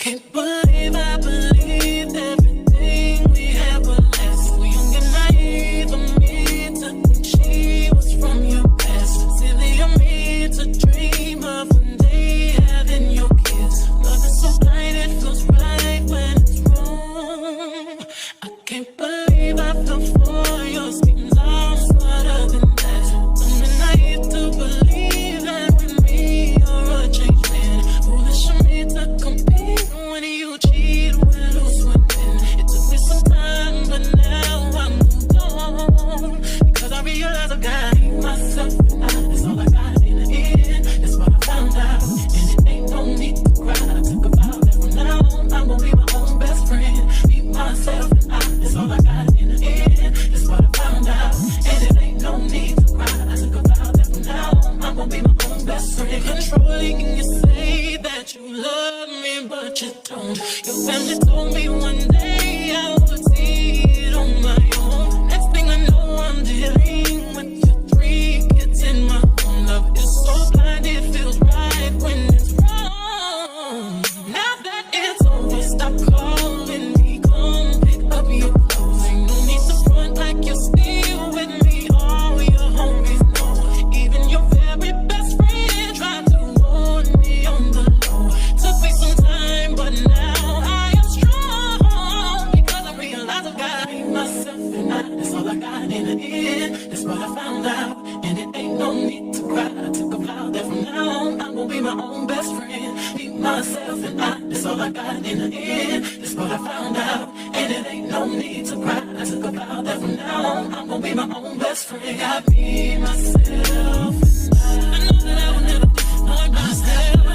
Can't believe I believed everything we had was less. So young and naive of me to think she was from your past. Silly of me to dream of one day having your kids. Love is so blind, it feels right when it's wrong. I can't believe I fell for your schemes. I'm smarter than that. I'm naive to believe that with me you're a changed man. Foolish of me to compete when you cheat, we'll lose within. It took me some time, but now I'm moved on. Because I realize I got myself and that's all I got in the end. That's what I found out, and it ain't no need to cry. I took a vow that from now on I'm gonna be my own best friend. Be myself and that's all I got in the end. That's what I found out, and it ain't no need to cry. I took a vow that from now on I'm gonna be my own best friend. Controlling and you say that you love me, but you don't. Your family told me one day I would see it on my own. Next thing I know, I'm dealing with your 3 kids in my own. Love is so blind, it feels right when it's wrong. Now that it's over, stop calling me. Come pick up your clothes. Ain't no need to front like you're still with me. All your homies know. Even your very best friend tried to warn me on the low. Took me some time, but now I am strong. Because I realize I got myself and that's all I got in the end. That's what I found out, and it ain't no need to cry. I took a vow that from now on I'm gonna be my own best friend. Be myself and that's all I got in the end. That's what I found out, and it ain't no need to cry. I took a vow that from now on I'm gonna be my own best friend. Got me, myself, and I know that I will never disappoint myself.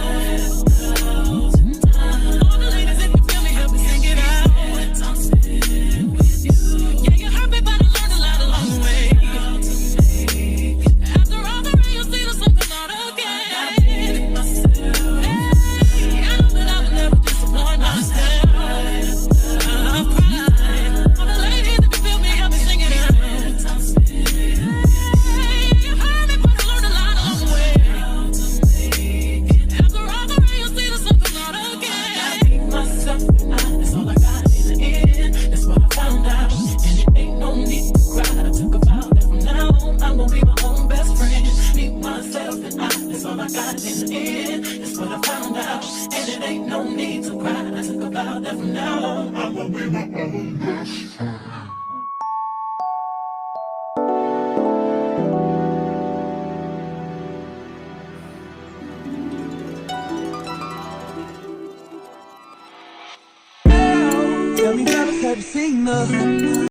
All the ladies, if you feel me, help me sing it out. I'm sitting with you. Yeah, you hurt me, but I learned a lot along the way. After all the rain, you'll see the sun come out again. Hey, I know that I will never disappoint myself. I've cried. All the ladies, if you feel me, help me sing it out. I'm sitting. You hurt me, but I learned a lot along the way. After all the rain, you'll see the sun come out again. I beat myself and that's all I got in the end. That's what I found out, and it ain't no need to cry. I took a vow that from now on I'm gonna be my own best friend. Be myself and that's all I got in the end. That's what I found out, and it ain't no need to cry. I took a vow that from now on I'm gonna be my own best friend. Tell me, fellas, have you seen her?